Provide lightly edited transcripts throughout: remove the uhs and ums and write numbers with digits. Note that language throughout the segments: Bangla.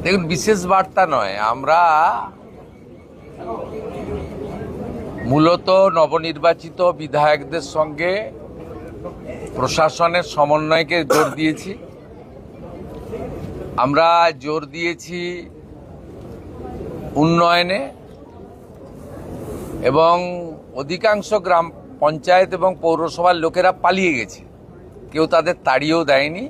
দেখুন, বিশেষ বার্তা নয়, আমরা মূলত নবনির্বাচিত বিধায়কদের সঙ্গে প্রশাসনের সমন্বয়কে জোর দিয়েছি। আমরা জোর দিয়েছি উন্নয়নে, এবং অধিকাংশ গ্রাম পঞ্চায়েত এবং পৌরসভার লোকেরা পালিয়ে গেছে, কেউ তাদের তাড়িয়েও দেয়নি।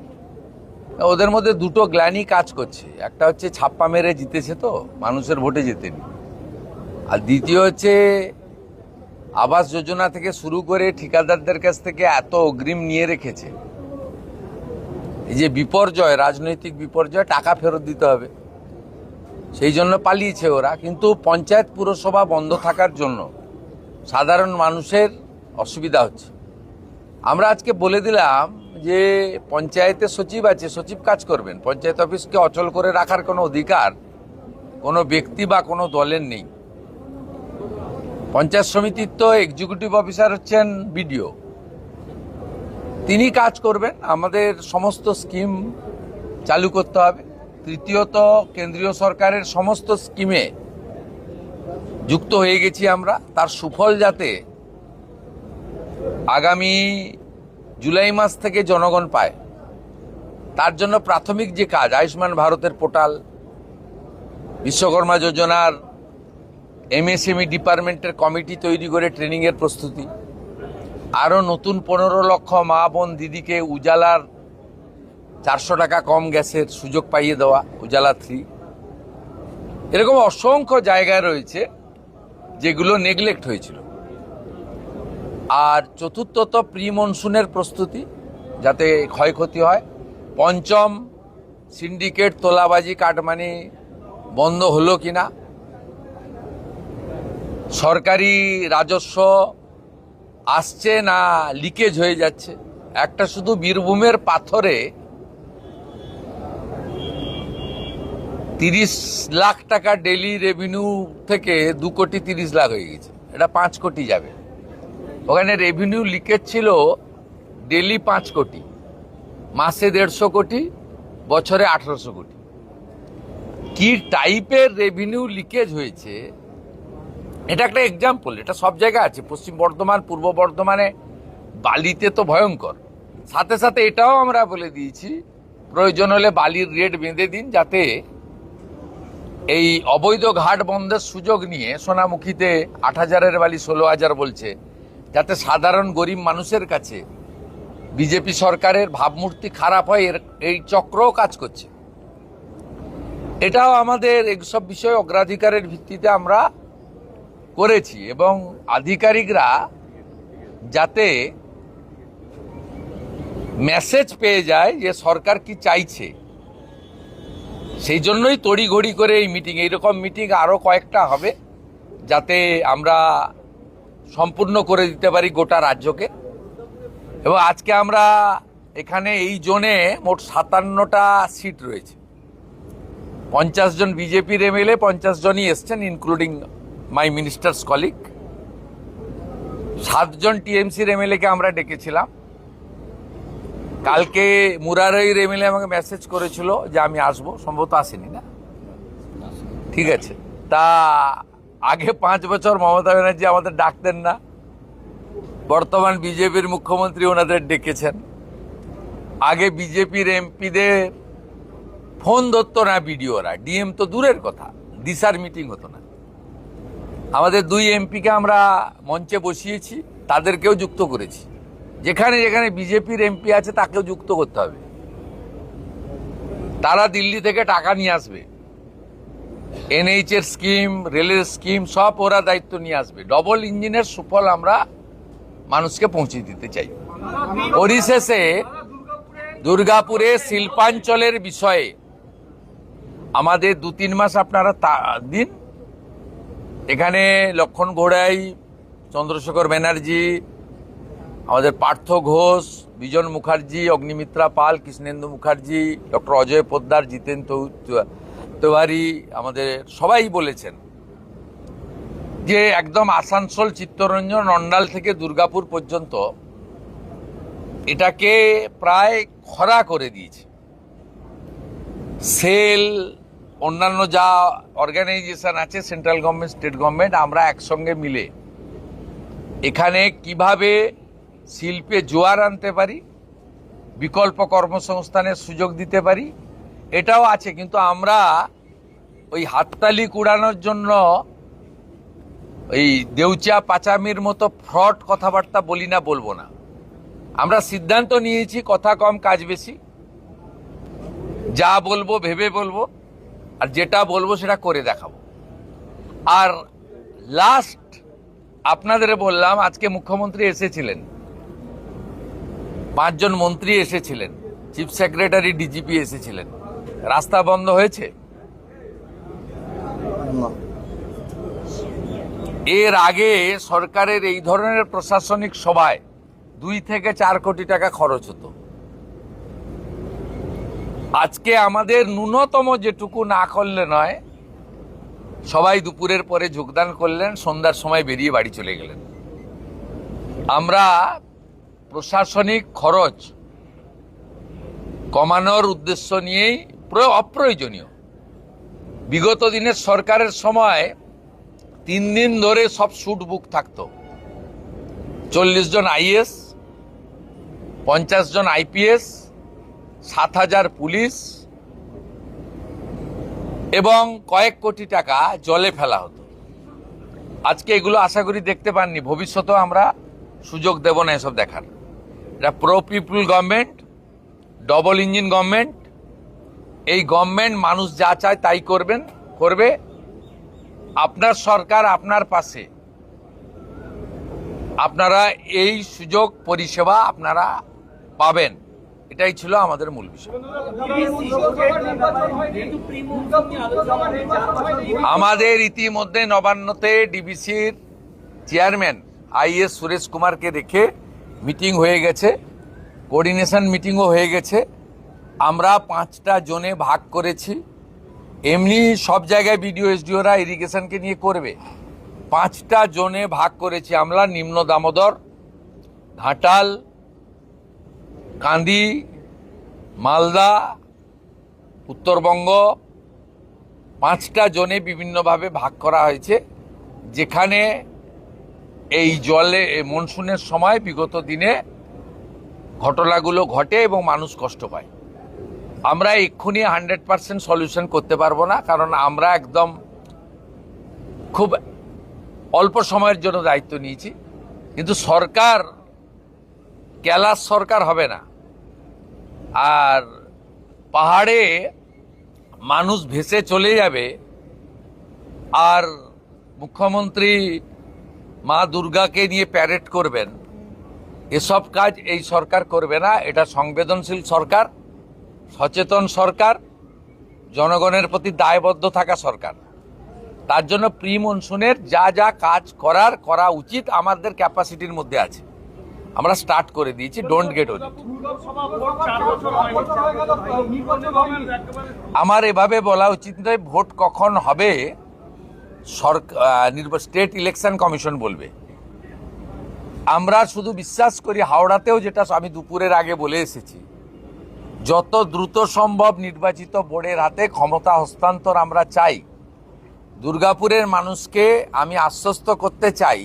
ওদের মধ্যে দুটো গ্লানি কাজ করছে, একটা হচ্ছে ছাপ্পা মেরে জিতেছে তো মানুষের ভোটে জেতেনি, আর দ্বিতীয় হচ্ছে আবাস যোজনা থেকে শুরু করে ঠিকাদারদের কাছ থেকে এত অগ্রিম নিয়ে রেখেছে, এই যে বিপর্যয়, রাজনৈতিক বিপর্যয়, টাকা ফেরত দিতে হবে, সেই জন্য পালিয়েছে ওরা। কিন্তু পঞ্চায়েত পুরসভা বন্ধ থাকার জন্য সাধারণ মানুষের অসুবিধা হচ্ছে। আমরা আজকে বলে দিলাম যে পঞ্চায়েতে সচিব আছে, সচিব কাজ করবেন, পঞ্চায়েত অফিসকে অচল করে রাখার কোনো অধিকার কোনো ব্যক্তি বা কোনো দলের নেই। পঞ্চায়েত সমিতির তো এক্সিকিউটিভ অফিসার হচ্ছেন বিডিও, তিনি কাজ করবেন। আমাদের সমস্ত স্কিম চালু করতে হবে। তৃতীয়ত, কেন্দ্রীয় সরকারের সমস্ত স্কিমে যুক্ত হয়ে গেছি আমরা, তার সুফল যাতে আগামী জুলাই মাস থেকে জনগণ পায়, তার জন্য প্রাথমিক যে কাজ, আয়ুষ্মান ভারতের পোর্টাল, বিশ্বকর্মা যোজনার এমএসএমই ডিপার্টমেন্টের কমিটি তৈরি করে ট্রেনিংয়ের প্রস্তুতি, আরও নতুন 15 লক্ষ মা বোন দিদিকে উজালার 400 টাকা কম গ্যাসের সুযোগ পাইয়ে দেওয়া, উজালা 3। এরকম অসংখ্য জায়গায় রয়েছে যেগুলো নেগলেক্ট হয়েছিল। আর চতুর্থত, প্রি মনসুনের প্রস্তুতি যাতে ক্ষয়ক্ষতি হয়। পঞ্চম, সিন্ডিকেট, তোলাবাজি, কাটমানি বন্ধ হলো কিনা, সরকারি রাজস্ব আসছে না লিকেজ হয়ে যাচ্ছে। একটা শুধু বীরভূমের পাথরে 30 লাখ টাকা ডেলি রেভিনিউ থেকে 2 কোটি 30 লাখ হয়ে গেছে, এটা 5 কোটি যাবে। ওখানে রেভিনিউ লিকেজ ছিল ডেলি 5 কোটি, মাসে 150 কোটি, বছরে 1800 কোটি। কি টাইপের রেভিনিউ লিকেজ হয়েছে, এটা একটা এক্সাম্পল। এটা সব জায়গায় আছে, পশ্চিম বর্ধমান, পূর্ব বর্ধমানে বালিতে তো ভয়ঙ্কর। সাথে সাথে এটাও আমরা বলে দিয়েছি, প্রয়োজন হলে বালির রেট বেঁধে দিন, যাতে এই অবৈধ ঘাট বন্ধের সুযোগ নিয়ে সোনামুখীতে 8,000-এর বালি 16,000 বলছে, যাতে সাধারণ গরিব মানুষের কাছে বিজেপি সরকারের ভাবমূর্তি খারাপ হয়, এই চক্রও কাজ করছে। এটাও আমাদের এইসব বিষয়ে অগ্রাধিকারের ভিত্তিতে আমরা করেছি, এবং আধিকারিকরা যাতে মেসেজ পেয়ে যায় যে সরকার কি চাইছে, সেই জন্যই তড়িঘড়ি করে এই মিটিং, এইরকম মিটিং আরও কয়েকটা হবে, যাতে আমরা সম্পূর্ণ করে দিতে পারি গোটা রাজ্যকে। এবং আজকে আমরা এখানে এই জোনে মোট 57টা সিট রয়েছে। 50 জন বিজেপির এমএলএ, 50 জনই এসছেন, ইনক্লুডিং মাই মিনিস্টার্স কলিগ। 7 জন টিএমসির এমএলএকে আমরা ডেকেছিলাম। কালকে মুরারইর এমএলএ আমাকে মেসেজ করেছিল যে আমি আসবো, সম্ভবত আসেনি না, ঠিক আছে। তা আগে 5 বছর মমতা ব্যানার্জি আমাদের ডাকতেন না, বর্তমান বিজেপির মুখ্যমন্ত্রী ওনাদের ডেকেছেন। আগে বিজেপির এমপিদের ফোন ধরতো না বিডিওরা, ডিএম তো দূরের কথা, দিশার মিটিং হতো না। আমাদের 2 এমপিকে আমরা মঞ্চে বসিয়েছি, তাদেরকেও যুক্ত করেছি। যেখানে যেখানে বিজেপির এমপি আছে তাকেও যুক্ত করতে হবে। তারা দিল্লি থেকে টাকা নিয়ে আসবে, এনএইচ এর স্কিম, রেলের স্কিম সব ওরা দায়িত্ব নিয়ে আসবে। ডবল ইঞ্জিনের সুফল আমরা মানুষকে পৌঁছে দিতে চাই। পরিশেষে দুর্গাপুরে শিল্পাঞ্চলের বিষয়ে আমাদের 2-3 মাস আপনারা দিন। এখানে লক্ষণ ঘোড়াই, চন্দ্রশেখর ব্যানার্জি, আমাদের পার্থ ঘোষ, বিজন মুখার্জি, অগ্নিমিত্রা পাল, কৃষ্ণেন্দু মুখার্জি, ডক্টর অজয় পোদ্দার, জিতেন তিওয়ারি, আমাদের সবাই বলেছেন যে একদম আসানসোল, চিত্তরঞ্জন, অন্ডাল থেকে দুর্গাপুর পর্যন্ত এটাকে প্রায় খরা করে দিয়েছে। সেল, অন্যান্য যা অর্গানাইজেশন আছে, সেন্ট্রাল গভর্নমেন্ট, স্টেট গভর্নমেন্ট, আমরা একসঙ্গে মিলে এখানে কিভাবে শিল্পে জোয়ার আনতে পারি, বিকল্প কর্মসংস্থানের সুযোগ দিতে পারি, এটাও আছে। কিন্তু আমরা ওই হাততালি কুড়ানোর জন্য এই দেউচা পাচামির মতো ফ্রড কথাবার্তা বলি না, বলবো না। আমরা সিদ্ধান্ত নিয়েছি কথা কম কাজ বেশি, যা বলবো ভেবে বলবো, আর যেটা বলবো সেটা করে দেখাবো। আর লাস্ট আপনাদের বললাম, আজকে মুখ্যমন্ত্রী এসেছিলেন, 5 জন মন্ত্রী এসেছিলেন, চিফ সেক্রেটারি, ডিজিপি এসেছিলেন। রাস্তা বন্ধ হয়েছে? এর আগে সরকারের এই ধরনের প্রশাসনিক সভায় 2 থেকে 4 কোটি টাকা খরচ হতো। আজকে আমাদের ন্যূনতম যেটুকু না করলে নয়, সবাই দুপুরের পরে যোগদান করলেন, সন্ধ্যার সময় বেরিয়ে বাড়ি চলে গেলেন। আমরা প্রশাসনিক খরচ কমানোর উদ্দেশ্য নিয়েই, অপ্রয়োজনীয়, বিগত দিনের সরকারের সময় 3 দিন ধরে সব শুট বুক থাকতো। 40 জন আইএস, 50 জন আইপিএস, 7,000 পুলিশ এবং কয়েক কোটি টাকা জলে ফেলা হতো। আজকে এগুলো আশা করি দেখতে পাননি, ভবিষ্যতেও আমরা সুযোগ দেব না এসব দেখার। এটা প্রো পিপুল গভর্নমেন্ট, ডবল ইঞ্জিন গভর্নমেন্ট। এই গভর্নমেন্ট মানুষ যা চায় তাই করবে। আপনার সরকার আপনার পাশে, আপনারা এই সুযোগ পরিষেবা আপনারা পাবেন, এটাই ছিল আমাদের মূল বিষয়। আমাদের ইতিমধ্যে নবান্নতে ডিবিসির চেয়ারম্যান আইএস সুরেশ কুমারকে রেখে মিটিং হয়ে গেছে, কোঅর্ডিনেশন মিটিংও হয়ে গেছে। আমরা 5টা জোনে ভাগ করেছি। এমনি সব জায়গায় বিডিও এসডিওরা ইরিগেশনকে নিয়ে করবে, 5টা জোনে ভাগ করেছি আমরা। নিম্ন দামোদর, ঘাটাল, কান্দি, মালদা, উত্তরবঙ্গ, 5টা জোনে বিভিন্নভাবে ভাগ করা হয়েছে, যেখানে এই জলে মনসুনের সময় বিগত দিনে ঘটনাগুলো ঘটে এবং মানুষ কষ্ট পায়। আমরা এক্ষুনি 100% সলিউশন করতে পারবো না, কারণ আমরা একদম খুব অল্প সময়ের জন্য দায়িত্ব নিয়েছি। কিন্তু সরকার ক্যালাস সরকার হবে না। আর পাহাড়ে মানুষ ভেসে চলে যাবে, আর মুখ্যমন্ত্রী মা দুর্গাকে নিয়ে প্যারেড করবেন, এসব কাজ এই সরকার করবে না। এটা সংবেদনশীল সরকার, সচেতন সরকার, জনগণের প্রতি দায়বদ্ধ থাকা সরকার। তার জন্য প্রি মনসুনের যা যা কাজ করা উচিত আমাদের ক্যাপাসিটির মধ্যে আছে, আমরা স্টার্ট করে দিয়েছি। Don't get worried. আমার এভাবে বলা উচিত নয়। ভোট কখন হবে স্টেট ইলেকশন কমিশন বলবে। আমরা শুধু বিশ্বাস করি, হাওড়াতেও যেটা আমি দুপুরের আগে বলে এসেছি, যত দ্রুত সম্ভব নির্বাচিত বোর্ডের হাতে ক্ষমতা হস্তান্তর আমরা চাই। দুর্গাপুরের মানুষকে আমি আশ্বস্ত করতে চাই,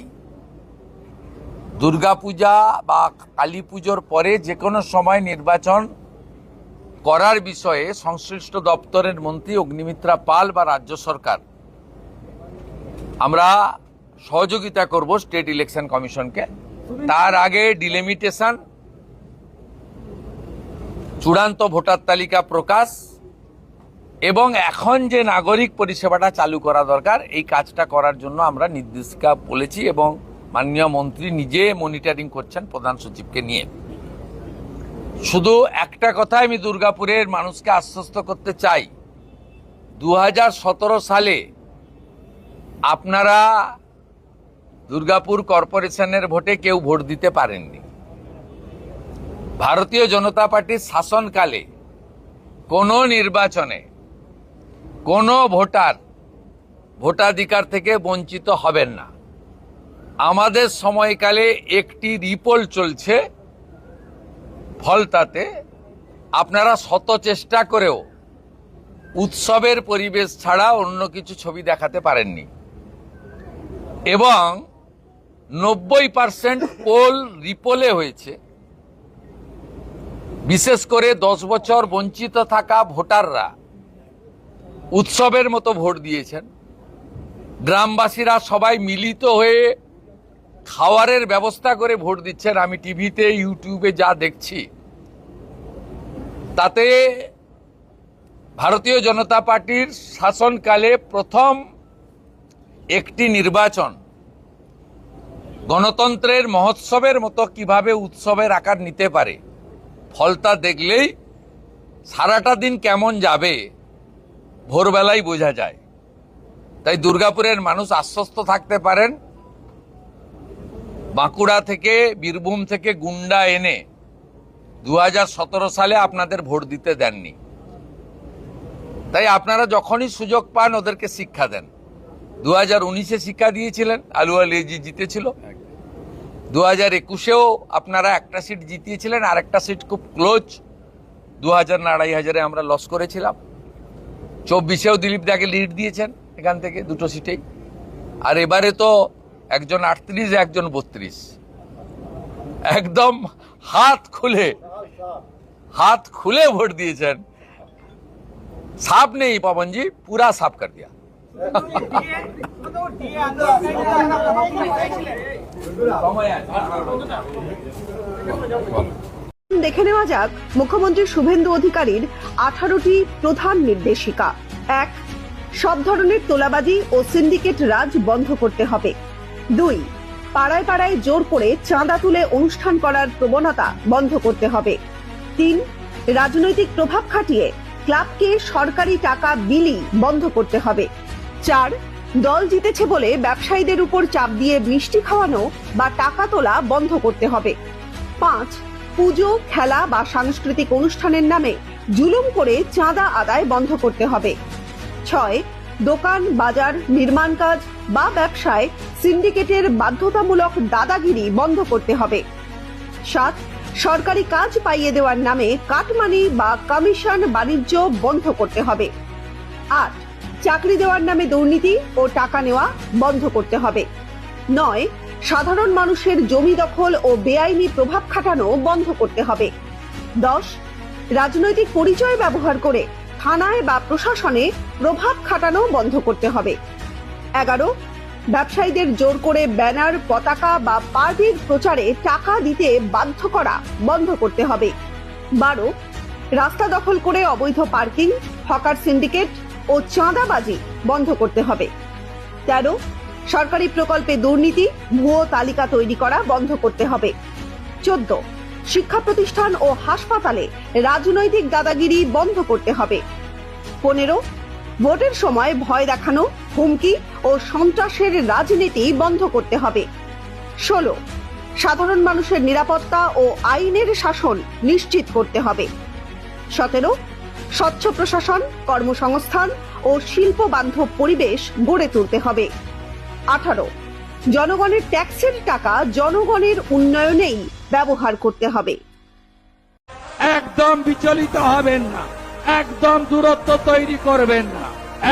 দুর্গাপূজা বা কালী পুজোর পরে যে কোনো সময় নির্বাচন করার বিষয়ে সংশ্লিষ্ট দপ্তরের মন্ত্রী অগ্নিমিত্রা পাল বা রাজ্য সরকার, আমরা সহযোগিতা করব স্টেট ইলেকশন কমিশনকে। তার আগে ডিলিমিটেশন, চূড়ান্ত ভোটার তালিকা প্রকাশ এবং এখন যে নাগরিক পরিষেবাটা চালু করা দরকার, এই কাজটা করার জন্য আমরা নির্দেশিকা বলেছি এবং মাননীয় মন্ত্রী নিজে মনিটরিং করছেন প্রধান সচিবকে নিয়ে। শুধু একটা কথা আমি দুর্গাপুরের মানুষকে আশ্বস্ত করতে চাই, 2017 সালে আপনারা দুর্গাপুর কর্পোরেশনের ভোটে কেউ ভোট দিতে পারেননি। ভারতীয় জনতা পার্টির শাসনকালে কোনো নির্বাচনে কোনো ভোটার ভোটাধিকার থেকে বঞ্চিত হবেন না। আমাদের সময়কালে একটি রিপোল চলছে ফলতাতে, আপনারা শত চেষ্টা করেও উৎসবের পরিবেশ ছাড়া অন্য কিছু ছবি দেখাতে পারেননি, এবং 90% পোল রিপোলে হয়েছে। বিশেষ করে 10 বছর বঞ্চিত থাকা ভোটাররা উৎসবের মতো ভোট দিয়েছেন। গ্রামবাসীরা সবাই মিলিত হয়ে খাওয়ারের ব্যবস্থা করে ভোট দিচ্ছেন। আমি টিভিতে ইউটিউবে যা দেখছি তাতে ভারতীয় জনতা পার্টির শাসনকালে প্রথম একটি নির্বাচন গণতন্ত্রের মহোৎসবের মতো কিভাবে উৎসবের আকার নিতে পারে, ফলতা দেখলেই সারাটা দিন কেমন যাবে ভোরবেলাই বোঝা যায়। তাই দুর্গাপুরের মানুষ আশ্বস্ত থাকতে পারেন, বাঁকুড়া থেকে বীরভূম থেকে গুন্ডা এনে 2017 সালে আপনাদের ভোট দিতে দেননি। তাই আপনারা যখনই সুযোগ পান ওদেরকে শিক্ষা দেন। 2019-এ শিক্ষা দিয়েছিলেন, আলুয়া লেজি জিতেছিল। 2021-এও আপনারা একটা সিট জিতিয়েছিলেন, আর একটা সিট খুব ক্লোজ, 2000 না 2500-এ আমরা লস করেছিলাম। 24-এও দিলীপ দাকে লিড দিয়েছেন এখান থেকে দুটো সিটেই। আর এবারে তো একজন 38, একজন 32, একদম হাত খুলে ভোট দিয়েছেন। साफ नहीं पवन जी, पूरा साफ कर दिया। দেখে নেওয়া যাক মুখ্যমন্ত্রী শুভেন্দু অধিকারীর 18টি প্রধান নির্দেশিকা। 1. সব ধরনের তোলাবাজি ও সিন্ডিকেট রাজ বন্ধ করতে হবে। 2. পাড়ায় পাড়ায় জোর করে চাঁদা তুলে অনুষ্ঠান করার প্রবণতা বন্ধ করতে হবে। 3. রাজনৈতিক প্রভাব খাটিয়ে ক্লাবকে সরকারি টাকা বিলি বন্ধ করতে হবে। 4. দল জিতেছে বলে ব্যবসায়ীদের উপর চাপ দিয়ে মিষ্টি খাওয়ানো বা টাকা তোলা বন্ধ করতে হবে। 5. পুজো, খেলা বা সাংস্কৃতিক অনুষ্ঠানের নামে জুলুম করে চাঁদা আদায় বন্ধ করতে হবে। 6. দোকান, বাজার, নির্মাণ কাজ বা ব্যবসায় সিন্ডিকেটের বাধ্যতামূলক দাদাগিরি বন্ধ করতে হবে। 7. সরকারি কাজ পাইয়ে দেওয়ার নামে কাটমানি বা কমিশন বাণিজ্য বন্ধ করতে হবে। 8. চাকরি দেওয়ার নামে দুর্নীতি ও টাকা নেওয়া বন্ধ করতে হবে। 9. সাধারণ মানুষের জমি দখল ও বেআইনি প্রভাব খাটানো বন্ধ করতে হবে। 10. রাজনৈতিক পরিচয় ব্যবহার করে থানায় বা প্রশাসনে প্রভাব খাটানো বন্ধ করতে হবে। 11. ব্যবসায়ীদের জোর করে ব্যানার, পতাকা বা পার্টির প্রচারে টাকা দিতে বাধ্য করা বন্ধ করতে হবে। 12. রাস্তা দখল করে অবৈধ পার্কিং, হকার সিন্ডিকেট ও চাঁদাবাজি বন্ধ করতে হবে। 13. সরকারি প্রকল্পে দুর্নীতি, ভুয়ো তালিকা তৈরি করা বন্ধ করতে হবে। 14. শিক্ষা প্রতিষ্ঠান ও হাসপাতালে রাজনৈতিক দাদাগিরি বন্ধ করতে হবে। 15. ভোটের সময় ভয় দেখানো, হুমকি ও সন্ত্রাসের রাজনীতি বন্ধ করতে হবে। 16. সাধারণ মানুষের নিরাপত্তা ও আইনের শাসন নিশ্চিত করতে হবে। 17. স্বচ্ছ প্রশাসন, কর্মসংস্থান ও শিল্প বান্ধব পরিবেশ গড়ে তুলতে হবে। 18. জনগণের ট্যাক্সের টাকা জনগণের উন্নয়নেই ব্যবহার করতে হবে। একদম বিচলিত হবেন না, একদম দূরত্ব তৈরি করবেন না,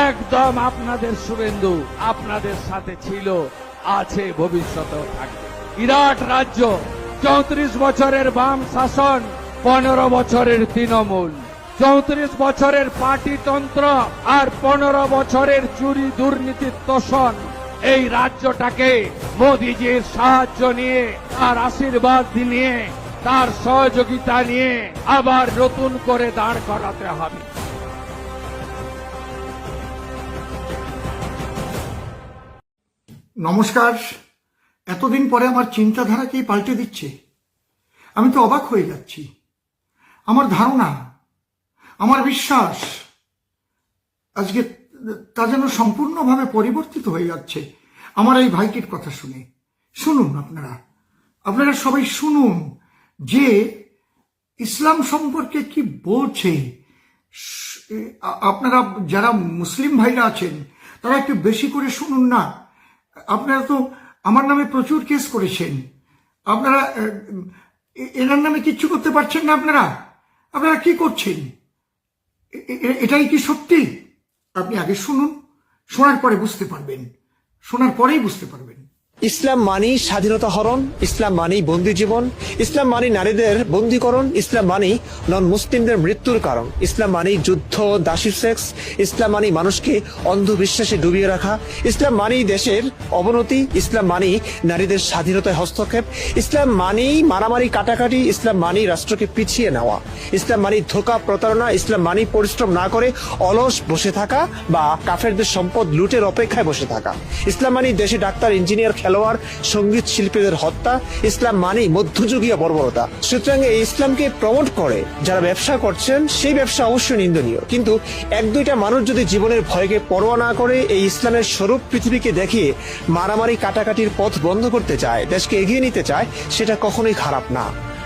একদম আপনাদের শুভেন্দু আপনাদের সাথে ছিল, আছে, ভবিষ্যতেও থাকবে। বিরাট রাজ্য, 34 বছরের বাম শাসন, 15 বছরের তৃণমূল, 34 বছরের পার্টিতন্ত্র আর 15 বছরের চুরি দুর্নীতির তোষণ। এই রাজ্যটাকে মোদিজির সাহায্য নিয়ে, তার আশীর্বাদ নিয়ে, তার সহযোগিতা নিয়ে আবার নতুন করে দাঁড় করাতে হবে। নমস্কার। এতদিন পরে আমার চিন্তাধারাকেই পাল্টে দিচ্ছে। আমি তো অবাক হয়ে যাচ্ছি। আমার ধারণা, আমার বিশ্বাস আজকে তা যেন সম্পূর্ণভাবে পরিবর্তিত হয়ে যাচ্ছে আমার এই ভাইটির কথা শুনে। শুনুন, আপনারা সবাই শুনুন যে ইসলাম সম্পর্কে কি বলছে। আপনারা যারা মুসলিম ভাইরা আছেন তারা একটু বেশি করে শুনুন না। আপনারা তো আমার নামে প্রচুর কেস করেছেন। আপনারা এনার নামে কিচ্ছু করতে পারছেন না। আপনারা আপনারা কি করছেন? এটাই কি সত্যি? আপনি আগে শুনুন, শোনার পরে বুঝতে পারবেন, শোনার পরেই বুঝতে পারবেন। ইসলাম মানেই স্বাধীনতা হরণ, ইসলাম মানেই বন্দী জীবন, ইসলাম মানেই নারীদের বন্দীকরণ, ইসলাম মানেই নন মুসলিমদের মৃত্যুর কারণ, ইসলাম মানেই যুদ্ধ, দাসী সেক্স, ইসলাম মানেই মানুষকে অন্ধবিশ্বাসে ডুবিয়ে রাখা, ইসলাম মানেই দেশের অবনতি, ইসলাম মানেই নারীদের স্বাধীনতায় হস্তক্ষেপ, ইসলাম মানেই মারামারি কাটাকাটি, ইসলাম মানেই রাষ্ট্রকে পিছিয়ে নেওয়া, ইসলাম মানেই ধোঁকা প্রতারণা, ইসলাম মানেই পরিশ্রম না করে অলস বসে থাকা বা কাফেরদের সম্পদ লুটের অপেক্ষায় বসে থাকা, ইসলাম মানেই দেশে ডাক্তার, ইঞ্জিনিয়ার, খেলোয়াড়, সঙ্গীত শিল্পীদের হত্যা, ইসলাম মানেই মধ্যযুগীয় বর্বরতা। সুতরাং এই ইসলামকে প্রমোট করে যারা ব্যবসা করছেন সেই ব্যবসা অবশ্যই নিন্দনীয়, কিন্তু এক দুইটা মানুষ যদি জীবনের ভয়কে পরোয়া না করে এই ইসলামের স্বরূপ পৃথিবীকে দেখিয়ে মারামারি কাটাকাটির পথ বন্ধ করতে চায়, দেশকে এগিয়ে নিতে চায়, সেটা কখনোই খারাপ না।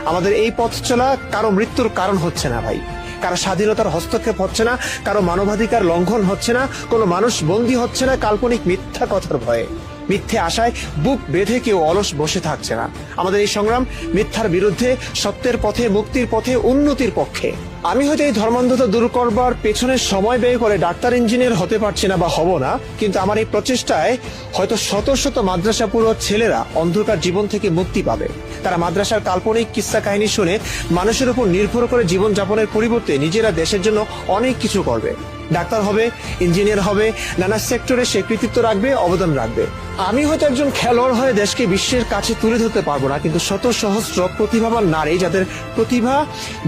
আমাদের এই পথ চলা কারো মৃত্যুর কারণ হচ্ছে না ভাই, কারো স্বাধীনতার হস্তক্ষেপ হচ্ছে না, কারো মানবাধিকার লঙ্ঘন হচ্ছে না, কোনো মানুষ বন্দী হচ্ছে না কাল্পনিক মিথ্যা কথার ভয়ে। মিথ্যে আশায় বুক বেঁধে কেউ অলস বসে থাকছে না। আমাদের এই সংগ্রাম মিথ্যার বিরুদ্ধে, সত্যের পথে, মুক্তির পথে, উন্নতির পক্ষে। আমি হয়তো এই ধর্মান্ধতা দূর করবার পেছনে সময় ব্যয় করে ডাক্তার, ইঞ্জিনিয়ার হতে পারছি না বা হব না, কিন্তু আমার এই প্রচেষ্টায় হয়তো শত শত মাদ্রাসা পুরো ছেলেরা অন্ধকার জীবন থেকে মুক্তি পাবে। তারা মাদ্রাসার কাল্পনিক কিস্সা কাহিনী শুনে মানুষের উপর নির্ভর করে জীবন যাপনের পরিবর্তে নিজেরা দেশের জন্য অনেক কিছু করবে। ডাক্তার হবে, ইঞ্জিনিয়ার হবে, নানা সেক্টরে সে কৃতিত্ব রাখবে, অবদান রাখবে। আমি হয়তো একজন খেলোয়াড় হয়ে দেশকে বিশ্বের কাছে তুলে ধরতে পারবো না, কিন্তু শত সহস্র প্রতিভাবান নারী যাদের প্রতিভা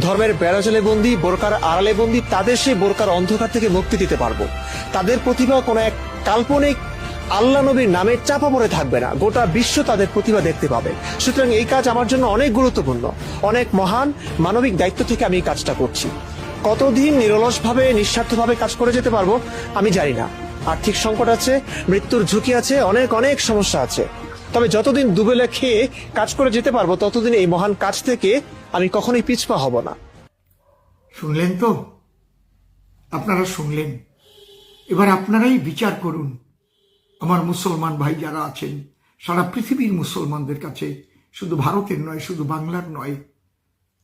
ধর্মের বেড়াজালে বন্দী, বোরকার আড়ালে বন্দী, তাদের সেই বোরকার অন্ধকার থেকে মুক্তি দিতে পারবো। তাদের প্রতিভা কোনো এক কাল্পনিক আল্লাহ নবীর নামে চাপা পড়ে থাকবে না, গোটা বিশ্ব তাদের প্রতিভা দেখতে পাবে। সুতরাং এই কাজ আমার জন্য অনেক গুরুত্বপূর্ণ, অনেক মহান মানবিক দায়িত্ব থেকে আমি এই কাজটা করছি। কতদিন নিরলসভাবে, নিঃস্বার্থভাবে কাজ করে যেতে পারবো আমি জানি না। আর্থিক সংকট আছে, মৃত্যুর ঝুঁকি আছে, অনেক অনেক সমস্যা আছে। তবে যতদিন দুবেলা খেয়ে কাজ করে যেতে পারবো ততদিন এই মহান কাজ থেকে আমি কখনোই পিছপা হব না। শুনলেন তো? আপনারা শুনলেন। এবার আপনারাই বিচার করুন। আমার মুসলমান ভাই যারা আছেন, সারা পৃথিবীর মুসলমানদের কাছে, শুধু ভারতের নয়, শুধু বাংলার নয়,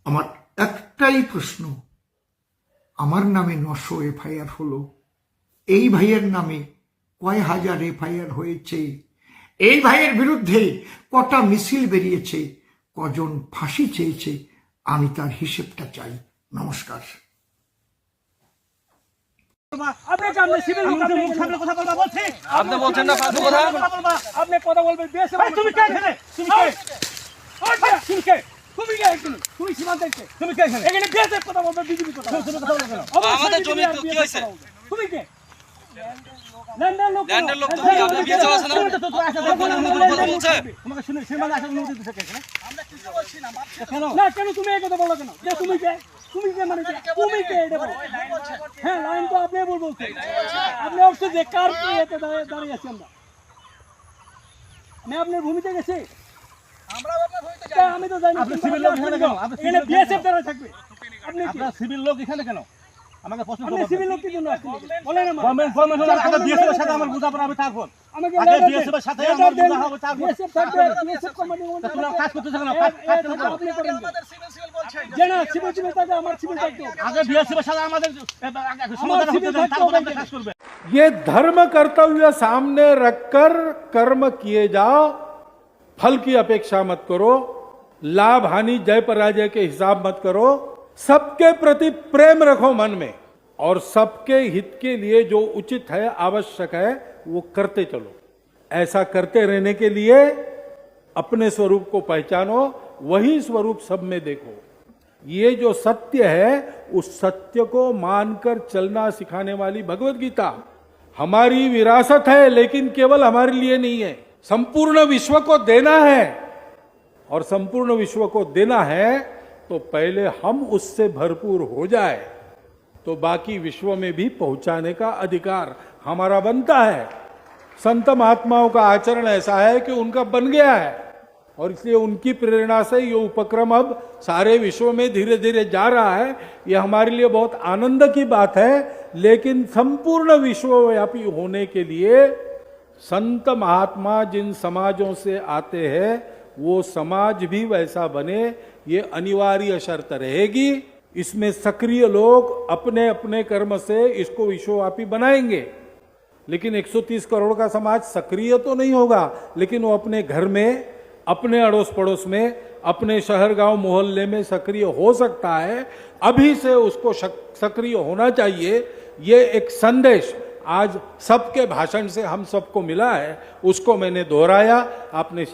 আমার একটাই প্রশ্ন। আমার নামে 900 এফআইআর হলো, এই ভাইয়ের নামে কয় হাজার এফআইআর হয়েছে? এই ভাইয়ের বিরুদ্ধে কটা মিছিল বেরিয়েছে? কজন ফাঁসি চেয়েছে? আমি তার হিসেবটা চাই। নমস্কার। আপনি বলছেন না ফালতু কথা, আপনি কথা বলবেন। তুমি কে এখানে? তুমি কে? তুমি কে এখানে? তুমি সীমান্ত দেখতে, তুমি কে এখানে? এখানে বিএসএফ কথা বলবে, বিজেপি কথা বলবে। আমাদের জমি তো কি হইছে? তুমি কে? ল্যান্ডের লোক তুমি, আপনি বিএসএফ আছে না? কথা বলছে তোমাকে শুনে সীমান্ত আসার অনুমতি দিতে কেন? আমরা কিছু বলছি না। কেন না, কেন তুমি এই কথা বলো কেন? যে তুমি কে? তুমি কে মানে তুমি কে? এটা বলো। হ্যাঁ, লাইন তো আপনি বলবো। আপনি অবশ্যই যে কার কি এতে দাঁড়িয়ে আছি আমরা। আমি আপনার ভূমিতে গেছি, আমরা আপনার ভূমিতে যাই। আমি তো জানি আপনি সিভিল লোক এখানে কেন? আপনি এখানে বিএসএফ দ্বারা থাকবে। আপনি আপনার সিভিল লোক এখানে কেন? আমাকে প্রশ্ন করুন। আপনি সিভিল লোক কি জন্য আসছেন? বলেন আমাকে। গভর্নমেন্ট হলো আগে বিএসএফ এর সাথে আমার বুঝাপড়া হবে তারপর। আমাকে আগে বিএসএফ এর সাথে আমার বুঝা হবে তারপর। বিএসএফ থাকবে, বিএসএফ কমান্ডিং তোমরা কাজ করতেছ কেন? কাজ আপনি করেন। আমাদের সিভিল বলছেন যে না, সিভিল থাকে, আমার সিভিল থাকবে। আগে বিএসএফ এর সাথে আমাদের সমাধান হতে দেন, তারপর আমরা কাজ করব। ये धर्म कर्तव्य सामने रखकर कर्म किए जाओ, फल की अपेक्षा मत करो, लाभ हानि जय पराजय के हिसाब मत करो, सबके प्रति प्रेम रखो मन में, और सबके हित के लिए जो उचित है, आवश्यक है, वो करते चलो। ऐसा करते रहने के लिए अपने स्वरूप को पहचानो, वही स्वरूप सब में देखो। ये जो सत्य है, उस सत्य को मानकर चलना सिखाने वाली भगवत गीता हमारी विरासत है, लेकिन केवल हमारे लिए नहीं है, संपूर्ण विश्व को देना है। और संपूर्ण विश्व को देना है तो पहले हम उससे भरपूर हो जाए, तो बाकी विश्व में भी पहुंचाने का अधिकार हमारा बनता है। संत महात्माओं का आचरण ऐसा है कि उनका बन गया है, और इसलिए उनकी प्रेरणा से ये उपक्रम अब सारे विश्व में धीरे धीरे जा रहा है। ये हमारे लिए बहुत आनंद की बात है, लेकिन संपूर्ण विश्वव्यापी होने के लिए संत महात्मा जिन समाजों से आते हैं वो समाज भी वैसा बने, ये अनिवार्य शर्त रहेगी। इसमें सक्रिय लोग अपने अपने कर्म से इसको विश्वव्यापी बनाएंगे, लेकिन 130 करोड़ का समाज सक्रिय तो नहीं होगा, लेकिन वो अपने घर में, अपने अड़ोस पड़ोस में, अपने शहर गांव मोहल्ले में सक्रिय हो सकता है। अभी से उसको सक्रिय होना चाहिए। ये एक संदेश आज सबके भाषण से हम सबको मिला है, उसको मैंने दोहराया। आपने